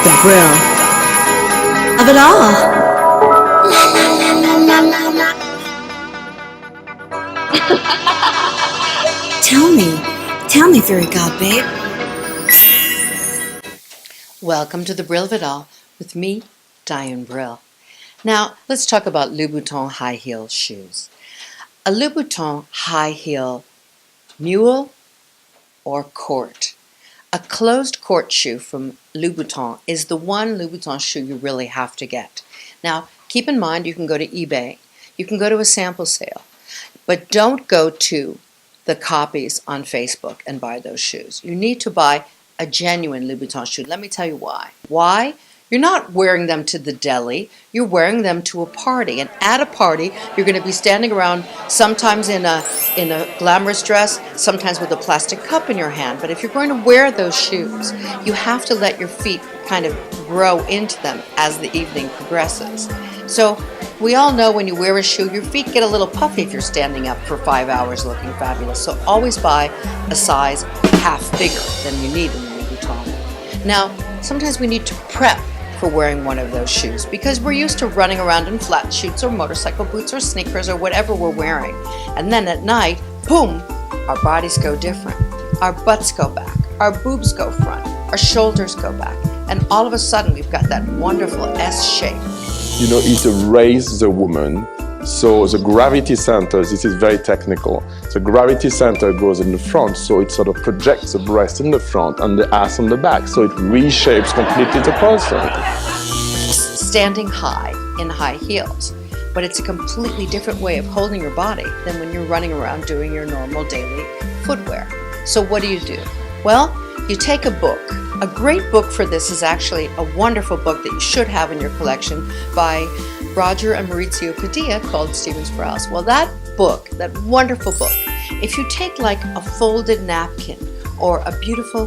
the Brill of it all. Tell me, fairy god babe. Welcome to the Brill of it all with me, Dianne Brill. Now, let's talk about Louboutin high heel shoes. A Louboutin high heel mule or court. A closed court shoe from Louboutin is the one Louboutin shoe you really have to get. Now, keep in mind you can go to eBay, you can go to a sample sale, but don't go to the copies on Facebook and buy those shoes. You need to buy a genuine Louboutin shoe. Let me tell you why. Why? You're not wearing them to the deli, you're wearing them to a party. And at a party, you're going to be standing around, sometimes in a glamorous dress, sometimes with a plastic cup in your hand. But if you're going to wear those shoes, you have to let your feet kind of grow into them as the evening progresses. So we all know when you wear a shoe, your feet get a little puffy if you're standing up for 5 hours looking fabulous. So always buy a size half bigger than you need in the Louboutin. Now, sometimes we need to prep for wearing one of those shoes because we're used to running around in flat shoes or motorcycle boots or sneakers or whatever we're wearing. And then at night, boom, our bodies go different. Our butts go back, our boobs go front, our shoulders go back, and all of a sudden we've got that wonderful S shape. You know, it raises the woman. So the gravity center, this is very technical. The gravity center goes in the front, so it sort of projects the breast in the front and the ass on the back, so it reshapes completely the person. Standing high in high heels, but it's a completely different way of holding your body than when you're running around doing your normal daily footwear. So what do? Well, you take a book. A great book for this is actually a wonderful book that you should have in your collection by Roger and Maurizio Padilla called Stephen Sprouse. Well, that book, that wonderful book, if you take like a folded napkin or a beautiful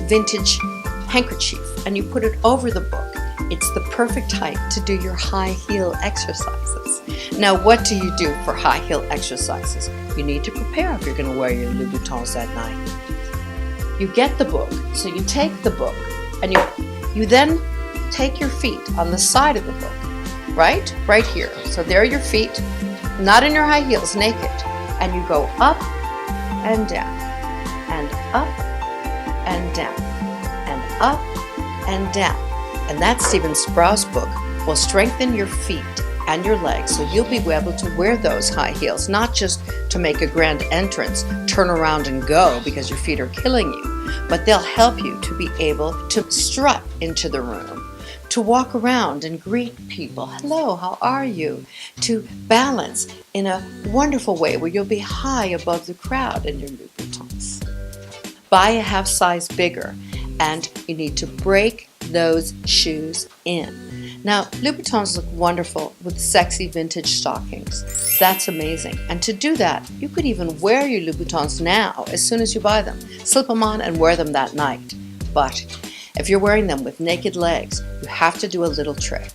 vintage handkerchief and you put it over the book, it's the perfect height to do your high heel exercises. Now, what do you do for high heel exercises? You need to prepare if you're going to wear your Louboutins that night. You get the book, so you take the book and you then take your feet on the side of the book. Right here. So there are your feet, not in your high heels, naked. And you go up and down, and up and down, and up and down. And that Stephen Sprouse book will strengthen your feet and your legs so you'll be able to wear those high heels, not just to make a grand entrance, turn around and go because your feet are killing you, but they'll help you to be able to strut into the room, to walk around and greet people. Hello, how are you? To balance in a wonderful way where you'll be high above the crowd in your Louboutins. Buy a half size bigger, and you need to break those shoes in. Now, Louboutins look wonderful with sexy vintage stockings. That's amazing. And to do that, you could even wear your Louboutins now as soon as you buy them. Slip them on and wear them that night. But if you're wearing them with naked legs, you have to do a little trick.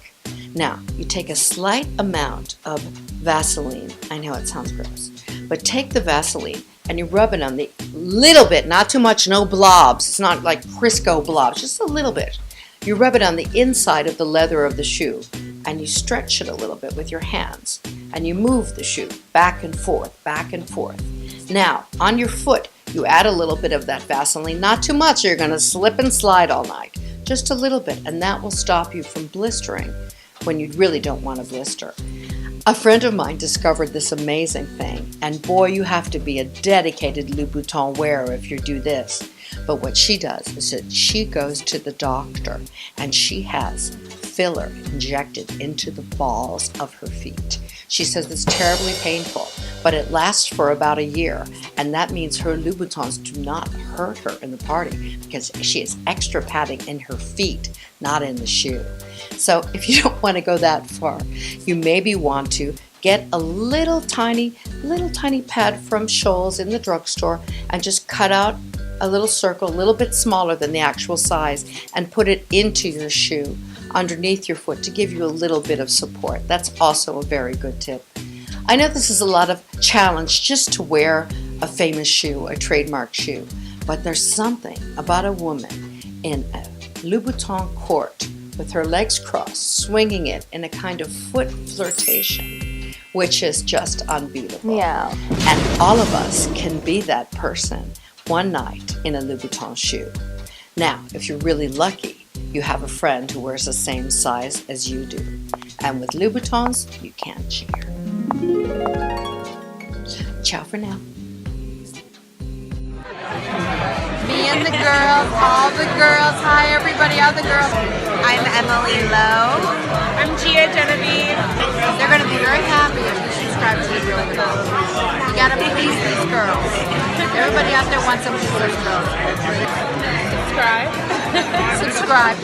Now, you take a slight amount of Vaseline. I know it sounds gross, but take the Vaseline and you rub it on the little bit, not too much, no blobs. It's not like Crisco blobs, just a little bit. You rub it on the inside of the leather of the shoe and you stretch it a little bit with your hands and you move the shoe back and forth, back and forth. Now, on your foot, you add a little bit of that Vaseline, not too much, you're going to slip and slide all night. Just a little bit, and that will stop you from blistering when you really don't want to blister. A friend of mine discovered this amazing thing, and boy, you have to be a dedicated Louboutin wearer if you do this. But what she does is that she goes to the doctor and she has filler injected into the balls of her feet. She says it's terribly painful, but it lasts for about a year, and that means her Louboutins do not hurt her in the party because she has extra padding in her feet, not in the shoe. So if you don't want to go that far, you maybe want to get a little tiny pad from Scholl's in the drugstore and just cut out a little circle, a little bit smaller than the actual size, and put it into your shoe underneath your foot to give you a little bit of support. That's also a very good tip. I know this is a lot of challenge just to wear a famous shoe, a trademark shoe, but there's something about a woman in a Louboutin court with her legs crossed, swinging it in a kind of foot flirtation, which is just unbeatable. Yeah. And all of us can be that person one night in a Louboutin shoe. Now, if you're really lucky, you have a friend who wears the same size as you do. And with Louboutins, you can't share. Ciao for now. Me and the girls, all the girls. Hi everybody, all the girls. I'm Emily Lowe. I'm Gia Genevieve. They're going to be very happy if you subscribe to the Brill Club. You got to please these girls. Everybody out there wants to please those girls. Subscribe. Subscribe.